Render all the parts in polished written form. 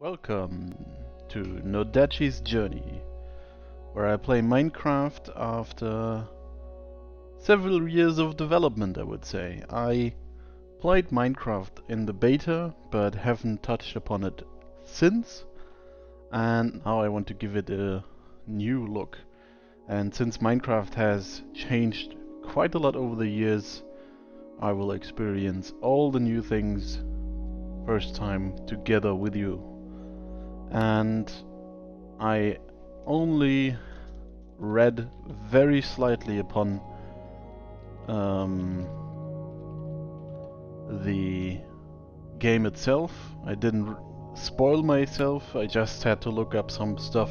Welcome to Nodachi's Journey, where I play Minecraft after several years of development, I would say. I played Minecraft in the beta, but haven't touched upon it since, and now I want to give it a new look. And since Minecraft has changed quite a lot over the years, I will experience all the new things first time together with you. And I only read very slightly upon the game itself. I didn't spoil myself, I just had to look up some stuff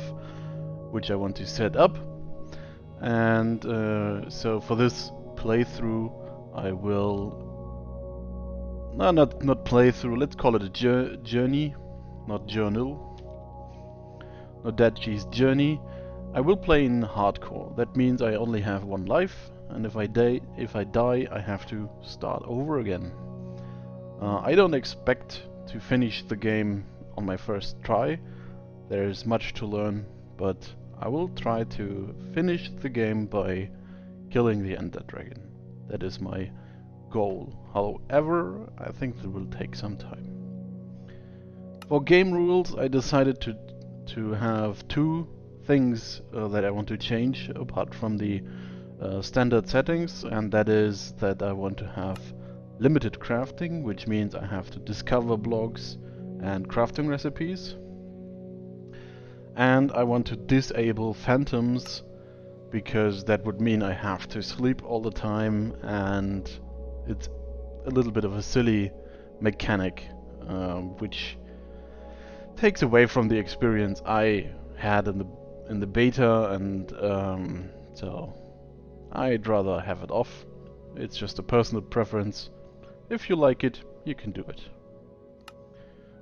which I want to set up. And so for this playthrough I will... No, not playthrough, let's call it a journey, not journal. Nodachi's Journey. I will play in hardcore. That means I only have one life, and if I die, I have to start over again. I don't expect to finish the game on my first try. There's much to learn, but I will try to finish the game by killing the Ender Dragon. That is my goal. However, I think it will take some time. For game rules, I decided to have two things that I want to change apart from the standard settings, and that is that I want to have limited crafting, which means I have to discover blocks and crafting recipes, and I want to disable phantoms because that would mean I have to sleep all the time, and it's a little bit of a silly mechanic which takes away from the experience I had in the beta, and so I'd rather have it off. It's just a personal preference. If you like it, you can do it.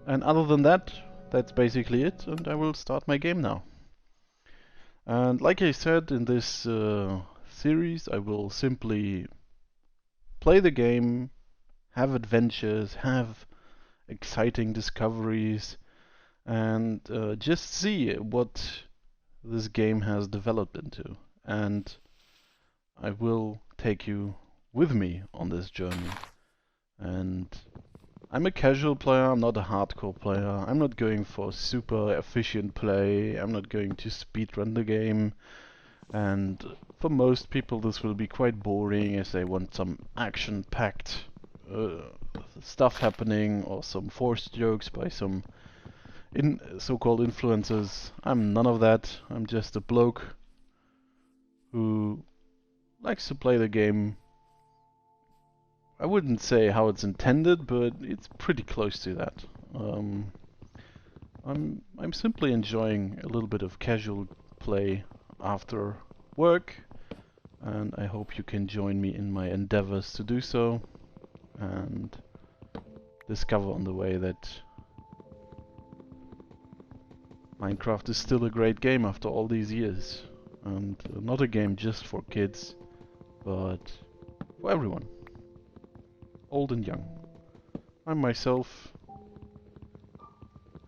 And other than that, that's basically it, and I will start my game now. And like I said, in this series I will simply play the game, have adventures, have exciting discoveries, and just see what this game has developed into. And I will take you with me on this journey. And I'm a casual player, I'm not a hardcore player. I'm not going for super efficient play, I'm not going to speedrun the game. And for most people this will be quite boring, as they want some action-packed stuff happening, or some forced jokes by some so-called influencers. I'm none of that. I'm just a bloke who likes to play the game. I wouldn't say how it's intended, but it's pretty close to that. I'm simply enjoying a little bit of casual play after work, and I hope you can join me in my endeavors to do so and discover on the way that Minecraft is still a great game after all these years, and not a game just for kids, but for everyone, old and young. I myself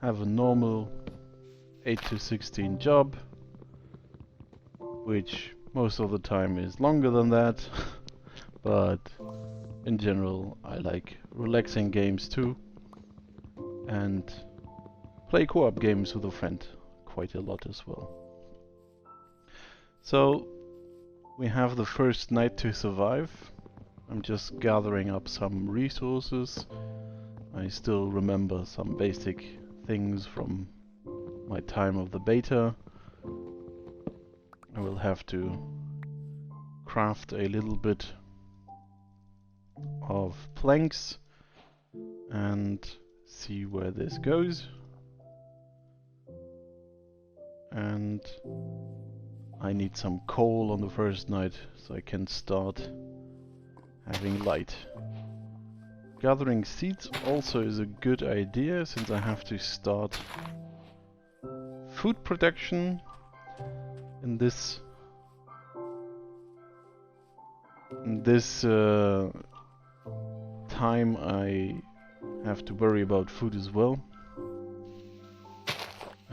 have a normal 8 to 16 job, which most of the time is longer than that, but in general I like relaxing games too, and play co-op games with a friend quite a lot as well. So we have the first night to survive. I'm just gathering up some resources. I still remember some basic things from my time of the beta. I will have to craft a little bit of planks and see where this goes. And I need some coal on the first night so I can start having light. Gathering seeds also is a good idea, since I have to start food production in this time. I have to worry about food as well.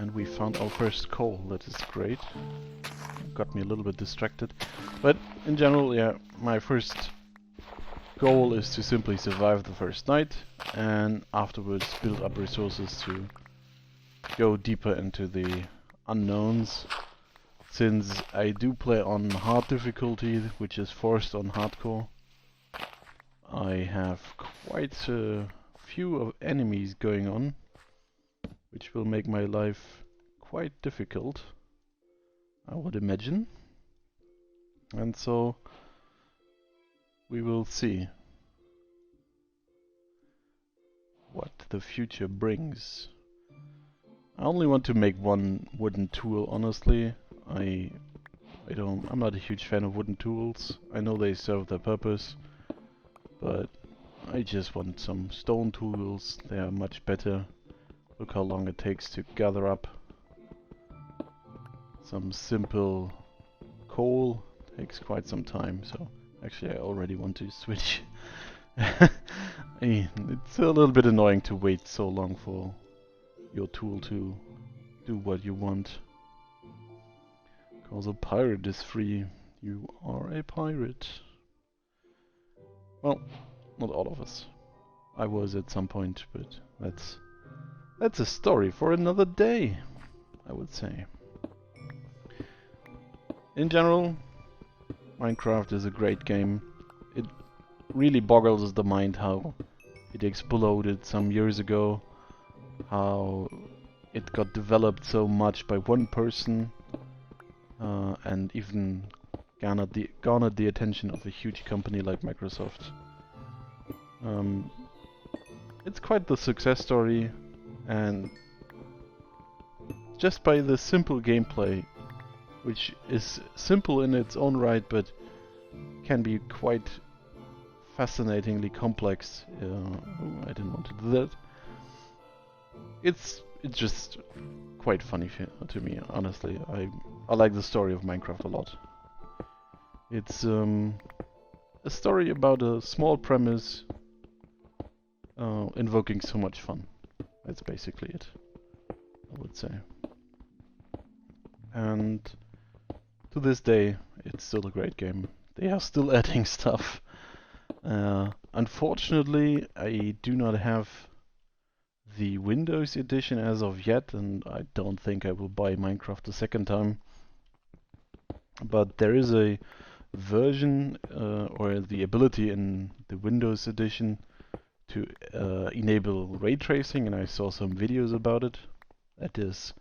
And we found our first coal, that is great. Got me a little bit distracted. But in general, yeah, my first goal is to simply survive the first night and afterwards build up resources to go deeper into the unknowns. Since I do play on hard difficulty, which is forced on hardcore, I have quite a few of enemies going on, which will make my life quite difficult, I would imagine. And so we will see what the future brings. I only want to make one wooden tool, honestly. I'm not a huge fan of wooden tools. I know they serve their purpose, but I just want some stone tools. They are much better. Look how long it takes to gather up some simple coal. Takes quite some time, so actually I already want to switch. It's a little bit annoying to wait so long for your tool to do what you want. Because a pirate is free. You are a pirate. Well, not all of us. I was at some point, but that's a story for another day, I would say. In general, Minecraft is a great game. It really boggles the mind how it exploded some years ago, how it got developed so much by one person, and even garnered the attention of a huge company like Microsoft. It's quite the success story, and just by the simple gameplay, which is simple in its own right, but can be quite fascinatingly complex. I didn't want to do that. It's just quite funny to me, honestly. I like the story of Minecraft a lot. It's a story about a small premise invoking so much fun. That's basically it, I would say. And to this day, it's still a great game. They are still adding stuff. Unfortunately, I do not have the Windows edition as of yet, and I don't think I will buy Minecraft a second time. But there is a version or the ability in the Windows edition to enable ray tracing, and I saw some videos about it. That is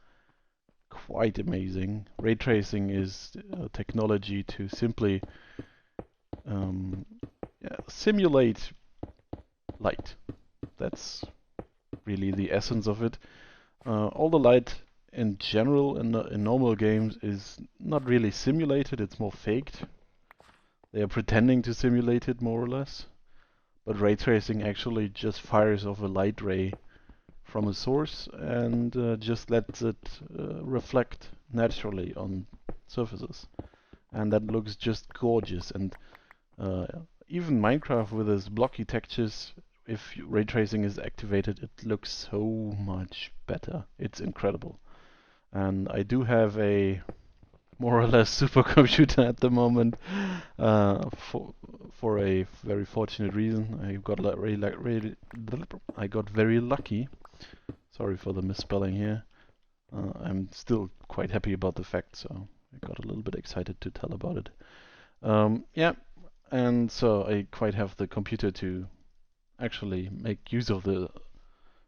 quite amazing. Ray tracing is technology to simply simulate light. That's really the essence of it. All the light in general in normal games is not really simulated, it's more faked. They are pretending to simulate it more or less. But ray tracing actually just fires off a light ray from a source and just lets it reflect naturally on surfaces. And that looks just gorgeous. And even Minecraft with its blocky textures, if ray tracing is activated, it looks so much better. It's incredible. And I do have a more or less supercomputer at the moment for a very fortunate reason. I got very lucky. Sorry for the misspelling here. I'm still quite happy about the fact, so I got a little bit excited to tell about it. Yeah, and so I quite have the computer to actually make use of the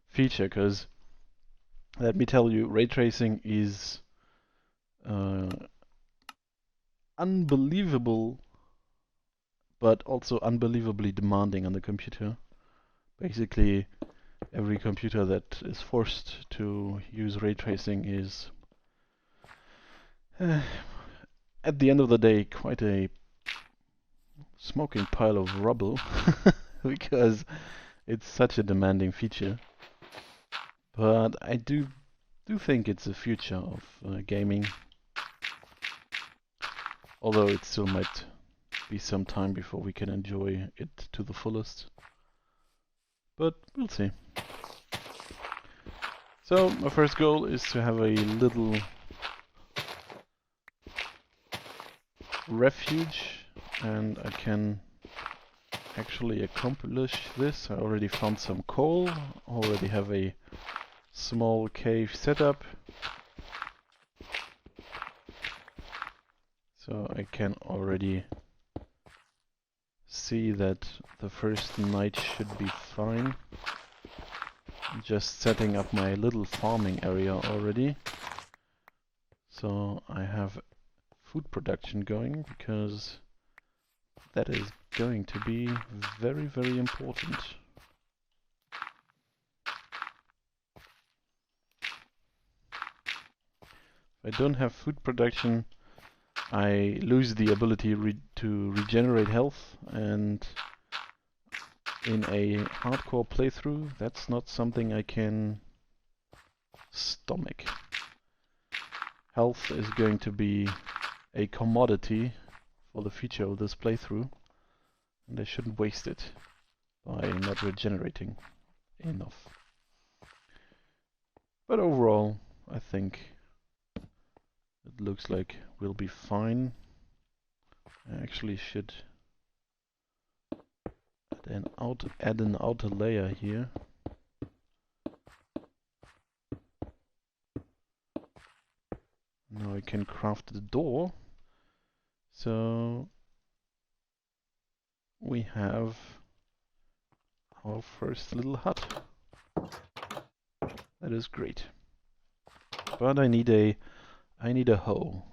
feature, because let me tell you, ray tracing is unbelievable, but also unbelievably demanding on the computer. Basically, every computer that is forced to use ray tracing is, at the end of the day, quite a smoking pile of rubble, because it's such a demanding feature. But I do think it's the future of gaming. Although it still might be some time before we can enjoy it to the fullest. But we'll see. So my first goal is to have a little refuge, and I can actually accomplish this. I already found some coal, already have a small cave set up, so I can already see that the first night should be fine. I'm just setting up my little farming area already, so I have food production going, because that is going to be very, very important. If I don't have food production, I lose the ability to regenerate health, and in a hardcore playthrough, that's not something I can stomach. Health is going to be a commodity for the future of this playthrough, and I shouldn't waste it by not regenerating enough. But overall, I think it looks like we'll be fine. I actually should add an outer layer here. Now I can craft the door. So we have our first little hut. That is great. But I need a hoe,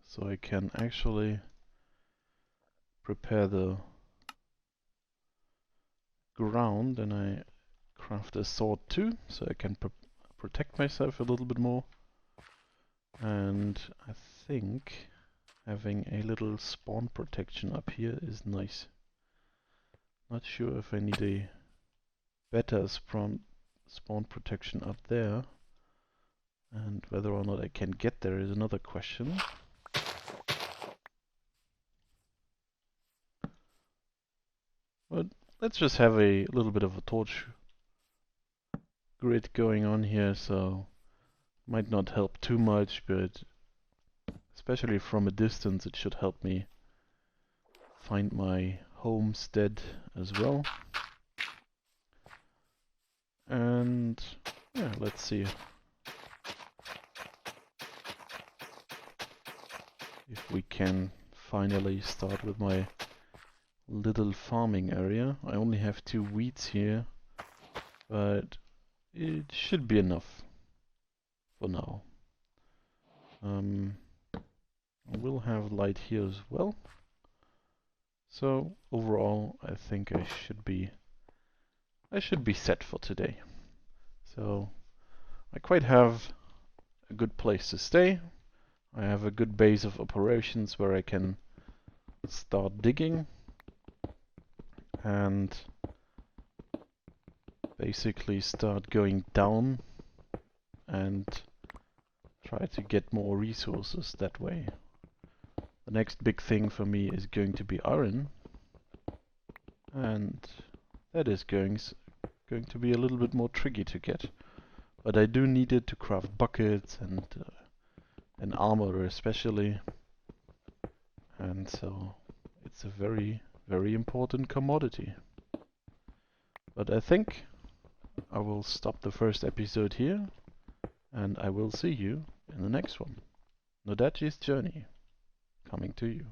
so I can actually prepare the ground, and I craft a sword too, so I can protect myself a little bit more. And I think having a little spawn protection up here is nice. Not sure if I need a better spawn protection up there, and whether or not I can get there is another question. But let's just have a little bit of a torch grid going on here, so might not help too much, but especially from a distance it should help me find my homestead as well. And yeah, let's see if we can finally start with my little farming area. I only have 2 wheats here, but it should be enough for now. I will have light here as well. So overall, I think I should be set for today. So I quite have a good place to stay. I have a good base of operations where I can start digging and basically start going down and try to get more resources that way. The next big thing for me is going to be iron, and that is going to be a little bit more tricky to get. But I do need it to craft buckets and armor especially, and so it's a very, very important commodity. But I think I will stop the first episode here, and I will see you in the next one. Nodachi's Journey, coming to you.